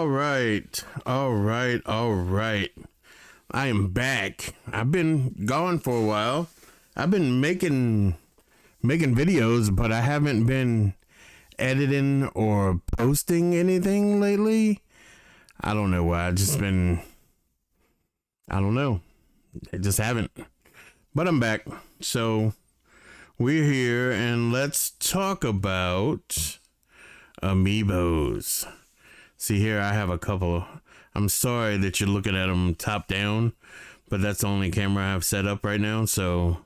All right. All right. All right. I am back. I've been gone for a while. I've been making videos, but I haven't been editing or posting anything lately. I don't know why. I don't know. I just haven't. But I'm back. So we're here and let's talk about Amiibos. See here, I have a couple. I'm sorry that you're looking at them top down, but that's the only camera I have set up right now. So,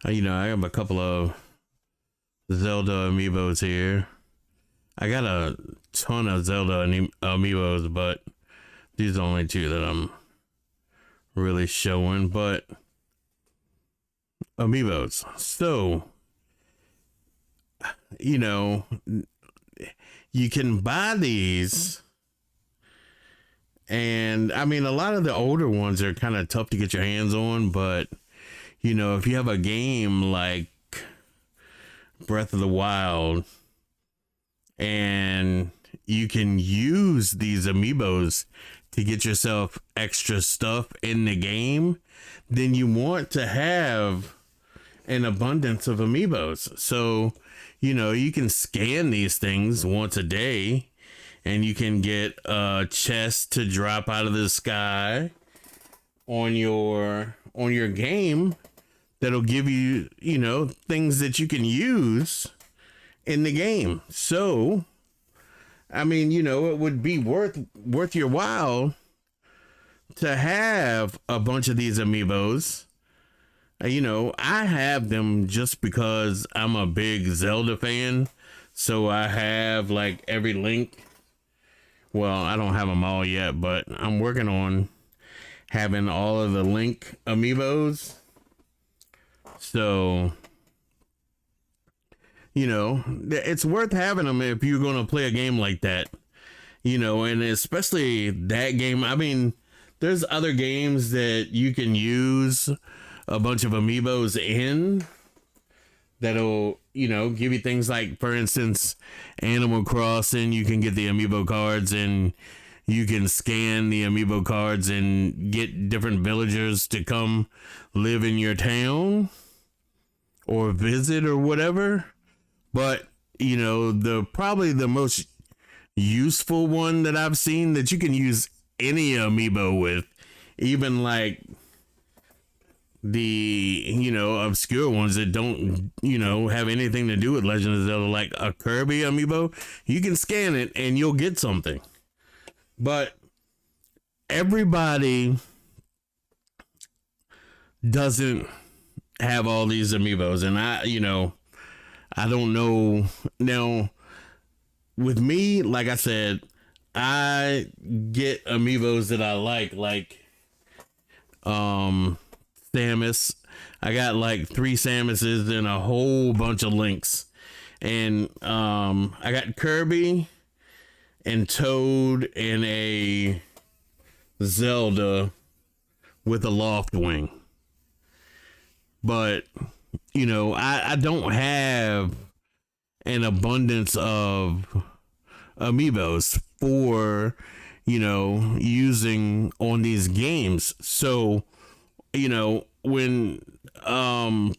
I have a couple of Zelda Amiibos here. I got a ton of Zelda Amiibos, but these are the only two that I'm really showing. But Amiibos. So, you can buy these, and I mean, a lot of the older ones are kind of tough to get your hands on, but if you have a game like Breath of the Wild and you can use these Amiibos to get yourself extra stuff in the game, then you want to have an abundance of Amiibos. So you can scan these things once a day and you can get a chest to drop out of the sky on your game that'll give you, things that you can use in the game. So, I mean, it would be worth your while to have a bunch of these Amiibos. I have them just because I'm a big Zelda fan. So I have like every Link. Well, I don't have them all yet, but I'm working on having all of the Link Amiibos. So, it's worth having them if you're going to play a game like that. And especially that game. I mean, there's other games that you can use a bunch of Amiibos in that'll, give you things like, for instance, Animal Crossing. You can get the Amiibo cards and you can scan the Amiibo cards and get different villagers to come live in your town or visit or whatever. But, probably the most useful one that I've seen that you can use any Amiibo with, even like the obscure ones that don't have anything to do with Legend of Zelda, like a Kirby Amiibo, you can scan it and you'll get something. But everybody doesn't have all these Amiibos, and I don't know. Now with me, like I said, I get Amiibos that I like Samus. I got like 3 Samuses and a whole bunch of Links. And I got Kirby and Toad and a Zelda with a loft wing. But, I don't have an abundance of Amiibos for, using on these games. So, when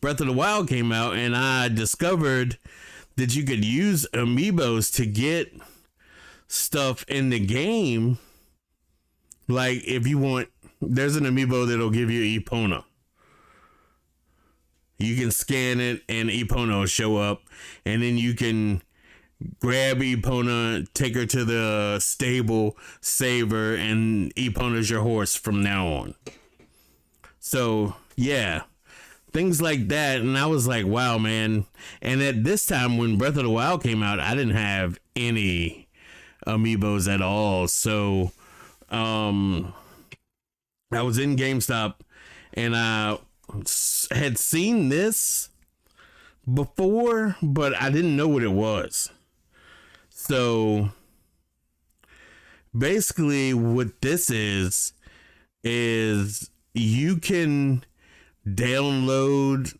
Breath of the Wild came out and I discovered that you could use Amiibos to get stuff in the game, like if you want, there's an Amiibo that'll give you Epona. You can scan it and Epona will show up, and then you can grab Epona, take her to the stable, save her, and Epona's your horse from now on. So, yeah, things like that. And I was like, wow, man. And at this time, when Breath of the Wild came out, I didn't have any Amiibos at all. So, I was in GameStop and I had seen this before, but I didn't know what it was. So, basically, what this is you can download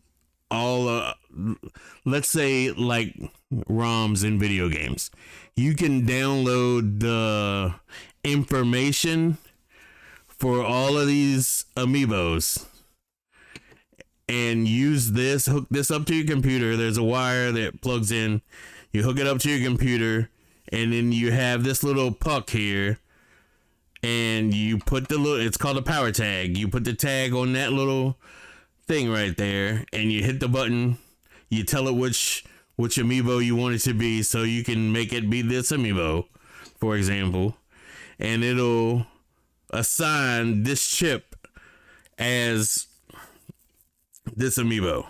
all let's say like ROMs in video games. You can download the information for all of these amiibos and use this, hook this up to your computer. There's a wire that plugs in. You hook it up to your computer, and then you have this little puck here, and you put the little, it's called a power tag. You put the tag on that little thing right there, and you hit the button. You tell it which amiibo you want it to be, so you can make it be this amiibo, for example, and it'll assign this chip as this amiibo.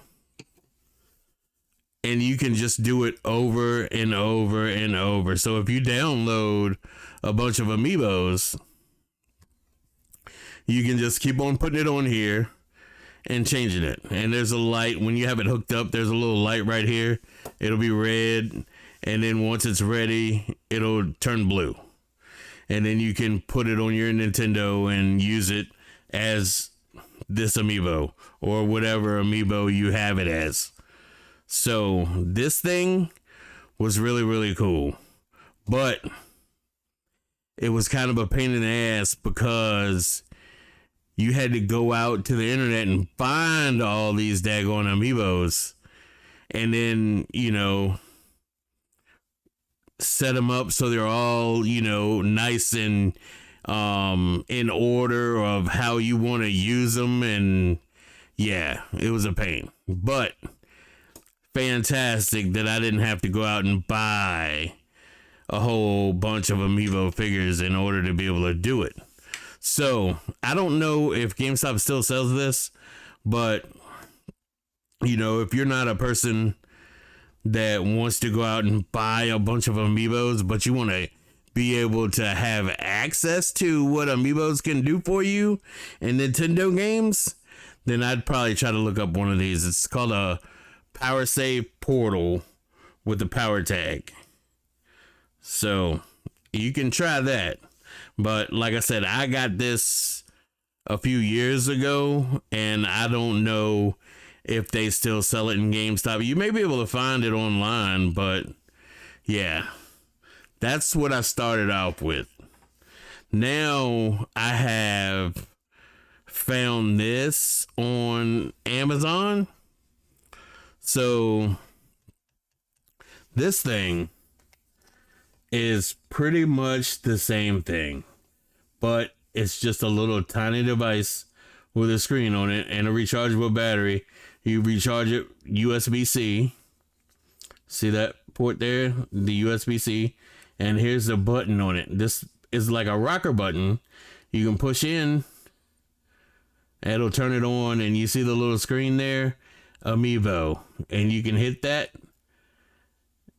And you can just do it over and over and over. So if you download a bunch of amiibos, you can just keep on putting it on here and changing it. And there's a light when you have it hooked up. There's a little light right here. It'll be red, and then once it's ready, it'll turn blue. And then you can put it on your Nintendo and use it as this amiibo or whatever amiibo you have it as. So this thing was really, really cool, but it was kind of a pain in the ass because you had to go out to the internet and find all these daggone amiibos, and then, set them up so they're all, nice and in order of how you want to use them. And yeah, it was a pain, but fantastic that I didn't have to go out and buy a whole bunch of amiibo figures in order to be able to do it. So I don't know if GameStop still sells this, but if you're not a person that wants to go out and buy a bunch of amiibos, but you want to be able to have access to what amiibos can do for you in Nintendo games, then I'd probably try to look up one of these. It's called a Power Save Portal with the power tag. So you can try that. But like I said, I got this a few years ago, and I don't know if they still sell it in GameStop. You may be able to find it online, but yeah, that's what I started off with. Now I have found this on Amazon. So this thing is pretty much the same thing, but it's just a little tiny device with a screen on it and a rechargeable battery. You recharge it USB-C. See that port there? The USB-C. And here's the button on it. This is like a rocker button. You can push in. It'll turn it on, and you see the little screen there? Amiibo. And you can hit that,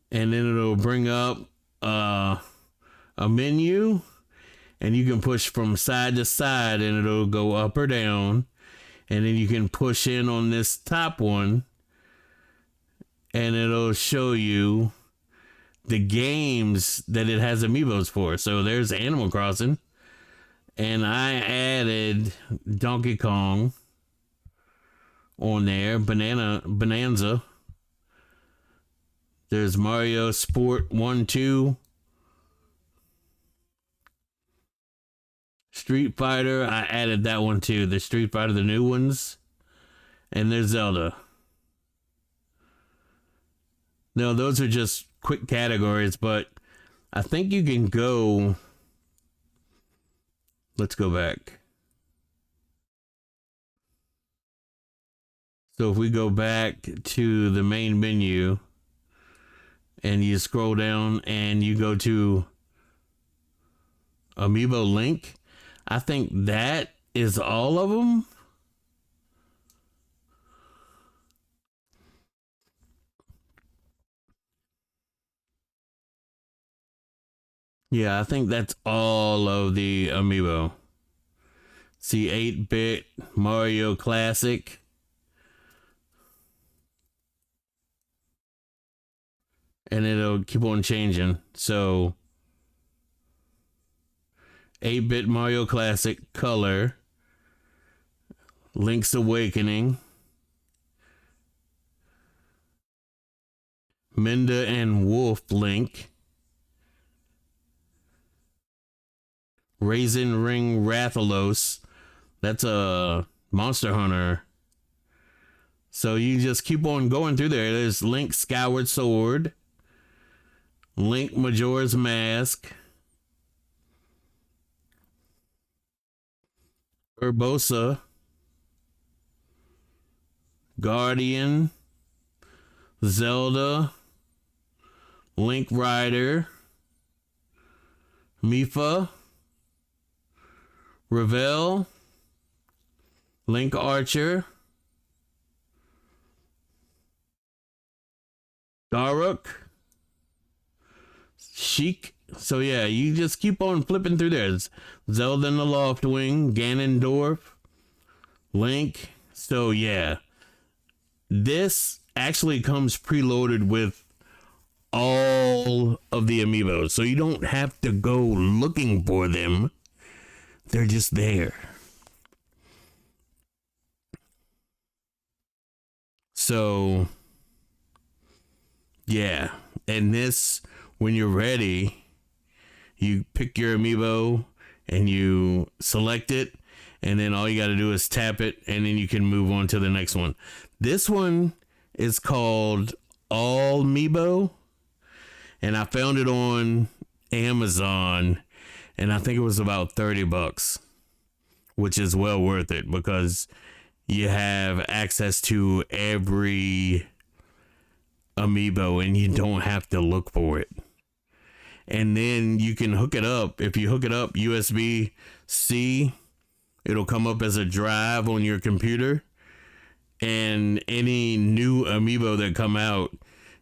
and then it'll bring up a menu, and you can push from side to side, and it'll go up or down. And then you can push in on this top one, and it'll show you the games that it has amiibos for. So there's Animal Crossing, and I added Donkey Kong on there, Bonanza. There's Mario Sport 1, 2. Street Fighter, I added that one too. The Street Fighter, the new ones. And there's Zelda. No, those are just quick categories, but I think you can go. Let's go back. So if we go back to the main menu and you scroll down and you go to Amiibo Link, I think that is all of them. Yeah, I think that's all of the Amiibo. See, 8-bit, Mario Classic. And it'll keep on changing. So 8-bit Mario Classic, Color, Link's Awakening, Minda and Wolf Link, Raisin Ring Rathalos. That's a Monster Hunter. So you just keep on going through there. There's Link Skyward Sword, Link Majora's Mask, Urbosa, Guardian, Zelda, Link Rider, Mifa, Revel, Link Archer, Daruk, Sheik. So yeah, you just keep on flipping through there. It's Zelda in the Loftwing, Ganondorf, Link. So yeah, this actually comes preloaded with all of the amiibos, so you don't have to go looking for them. They're just there. So yeah, and this, when you're ready, you pick your amiibo and you select it, and then all you got to do is tap it, and then you can move on to the next one. This one is called Allmiibo, and I found it on Amazon, and I think it was about $30, which is well worth it because you have access to every amiibo and you don't have to look for it. And then you can hook it up. If you hook it up USB-C, it'll come up as a drive on your computer, and any new amiibo that come out,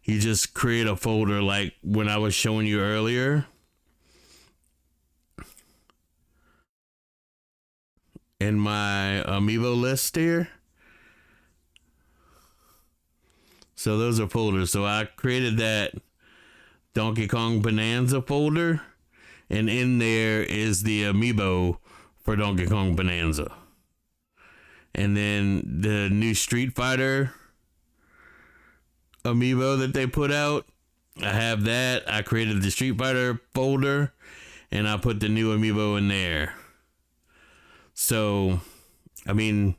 you just create a folder like when I was showing you earlier. In my amiibo list here. So those are folders. So I created that Donkey Kong Bonanza folder, and in there is the amiibo for Donkey Kong Bonanza. And then the new Street Fighter amiibo that they put out, I have that. I created the Street Fighter folder, and I put the new amiibo in there. So, I mean,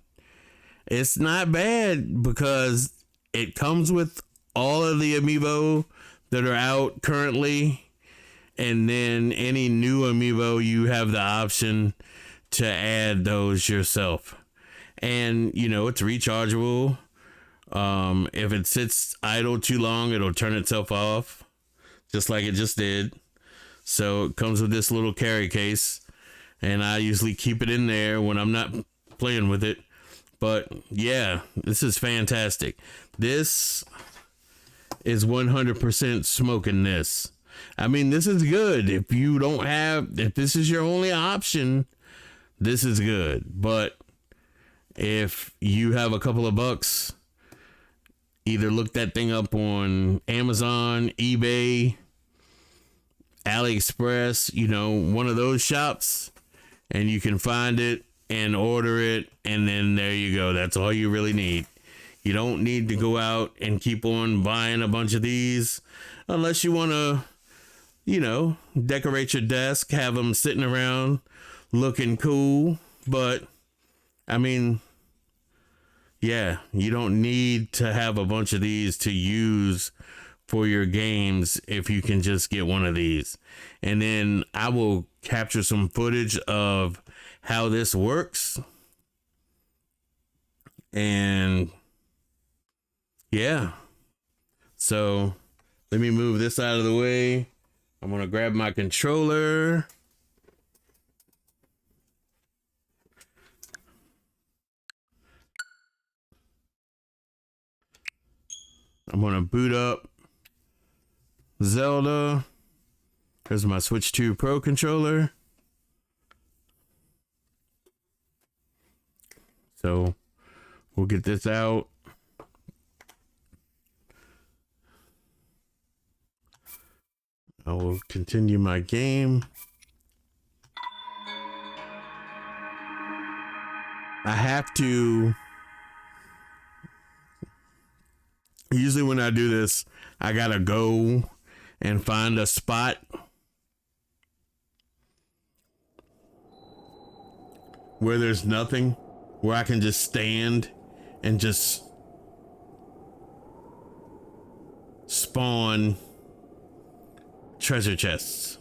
it's not bad because it comes with all of the amiibo that are out currently, and then any new amiibo, you have the option to add those yourself. And, you know, it's rechargeable. If it sits idle too long, it'll turn itself off, just like it just did. So it comes with this little carry case, and I usually keep it in there when I'm not playing with it. But yeah, this is fantastic. This is 100% smoking this. I mean, this is good. If this is your only option, this is good. But if you have a couple of bucks, either look that thing up on Amazon, eBay, AliExpress, you know, one of those shops, and you can find it and order it, and then there you go. That's all you really need. You don't need to go out and keep on buying a bunch of these unless you want to, you know, decorate your desk, have them sitting around looking cool. But I mean, yeah, you don't need to have a bunch of these to use for your games if you can just get one of these. And then I will capture some footage of how this works. And yeah, so let me move this out of the way. I'm going to grab my controller. I'm going to boot up Zelda. Here's my Switch 2 Pro controller. So we'll get this out. I will continue my game. I have to Usually when I do this, I gotta go and find a spot where there's nothing, where I can just stand and just spawn treasure chests.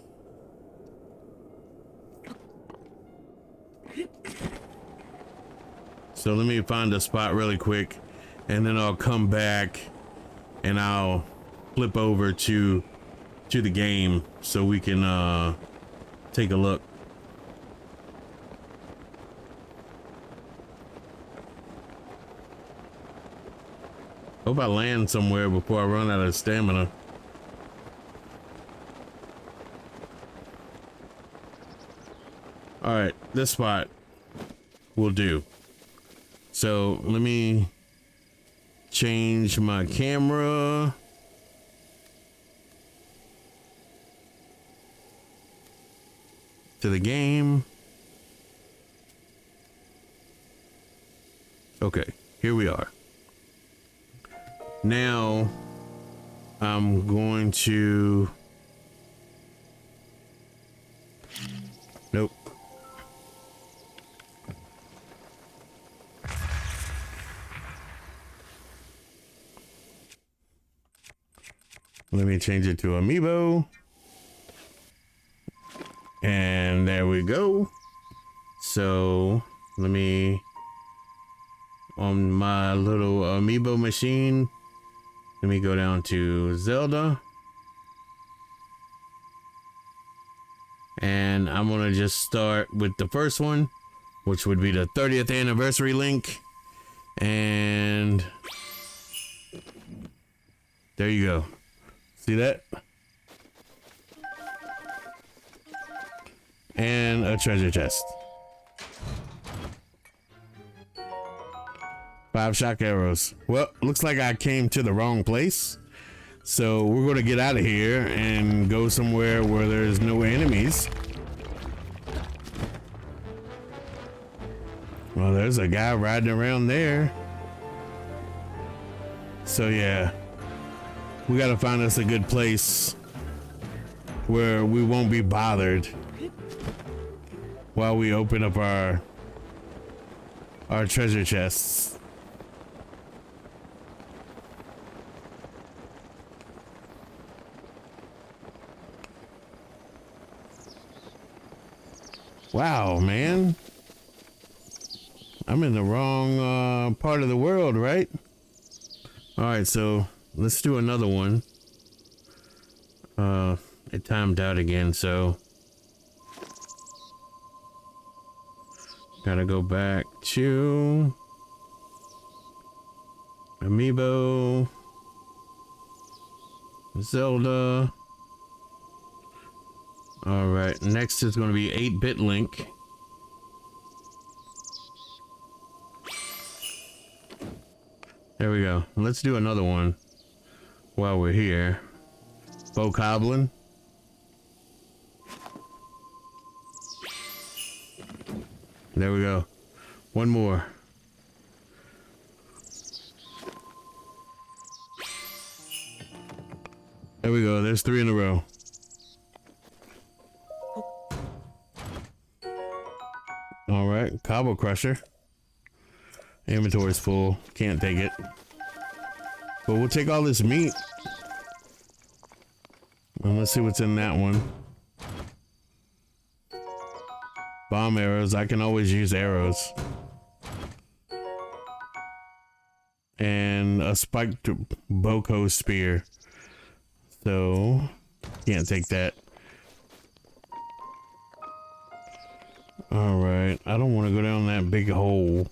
So let me find a spot really quick, and then I'll come back and I'll flip over to the game so we can take a look. Hope I land somewhere before I run out of stamina. All right, this spot will do. So let me change my camera. To the game. Okay, here we are. Now I'm going to, nope. Let me change it to Amiibo. And there we go. So let me, on my little Amiibo machine, let me go down to Zelda. And I'm gonna just start with the first one, which would be the 30th anniversary link. And there you go. See that? And a treasure chest. 5 shock arrows. Well, looks like I came to the wrong place. So we're going to get out of here and go somewhere where there's no enemies. Well, there's a guy riding around there. So yeah, we got to find us a good place where we won't be bothered while we open up our treasure chests. Wow, man. I'm in the wrong part of the world, right? All right, so let's do another one. It timed out again, so gotta go back to Amiibo, Zelda. All right, next is going to be 8-bit Link. There we go. Let's do another one while we're here. Bokoblin. There we go. One more. There we go. There's 3 in a row. All right, Cobble Crusher. Inventory's full. Can't take it. But we'll take all this meat. And let's see what's in that one. Bomb arrows. I can always use arrows. And a spiked Boko spear. So, can't take that. Alright, I don't want to go down that big hole.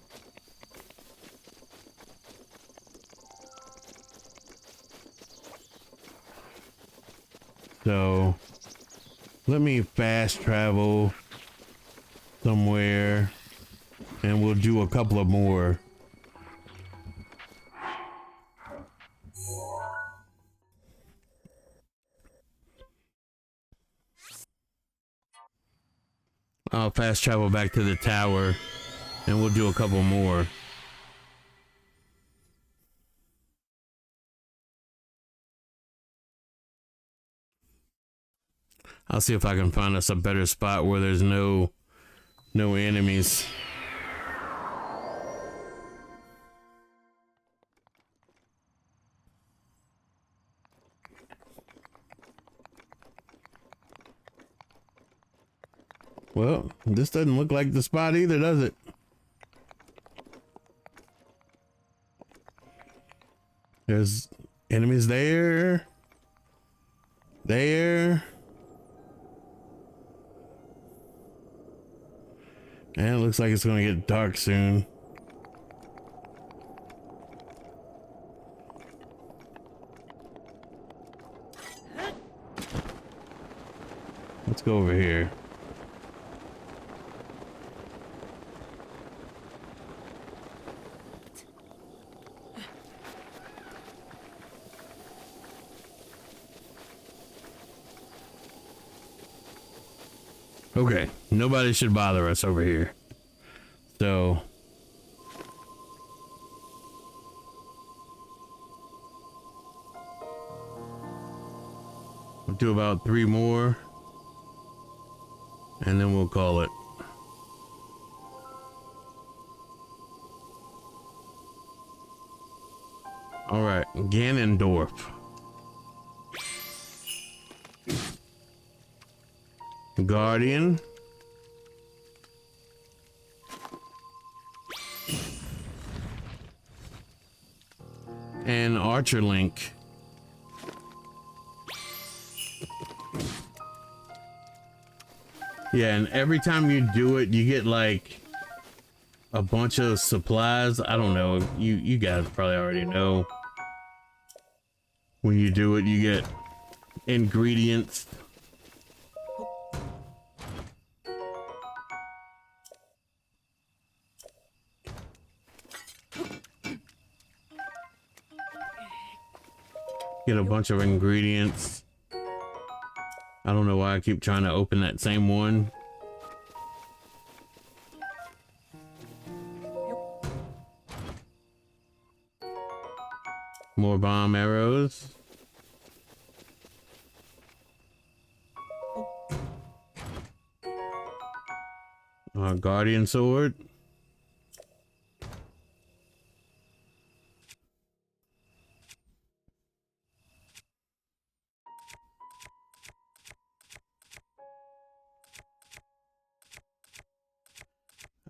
So, let me fast travel somewhere and we'll do a couple of more. I'll fast travel back to the tower and we'll do a couple more. I'll see if I can find us a better spot where there's no enemies. Well, this doesn't look like the spot either, does it? There's enemies there. There. And it looks like it's gonna get dark soon. Let's go over here. Okay, nobody should bother us over here. So we'll do about 3 more and then we'll call it. All right, Ganondorf. Guardian. And Archer Link. Yeah, and every time you do it, you get like a bunch of supplies. I don't know. You guys probably already know. When you do it, you get ingredients. Get a bunch of ingredients. I don't know why I keep trying to open that same one. More bomb arrows. Guardian sword.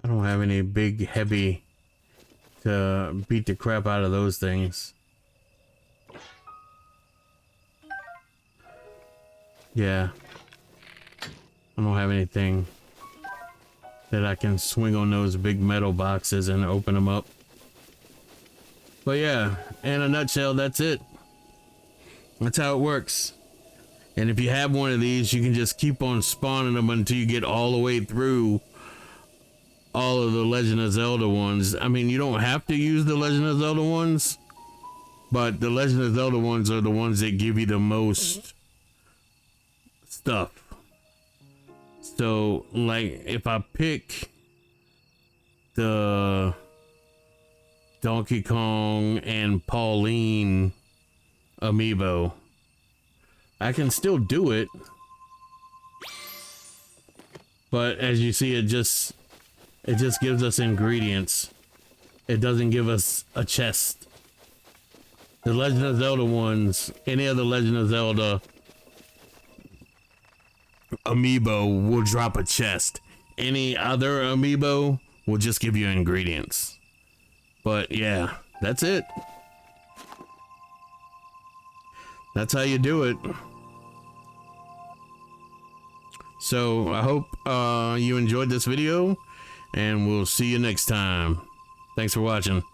I don't have any big heavy to beat the crap out of those things. Yeah. I don't have anything that I can swing on those big metal boxes and open them up. But yeah, in a nutshell, that's it. That's how it works. And if you have one of these, you can just keep on spawning them until you get all the way through all of the Legend of Zelda ones. I mean, you don't have to use the Legend of Zelda ones, but the Legend of Zelda ones are the ones that give you the most stuff. So, like, if I pick the Donkey Kong and Pauline Amiibo, I can still do it, but as you see, it just gives us ingredients. It doesn't give us a chest. The Legend of Zelda ones, any other Legend of Zelda Amiibo will drop a chest. Any other Amiibo will just give you ingredients. But yeah, that's it. That's how you do it. So I hope you enjoyed this video, and we'll see you next time. Thanks for watching.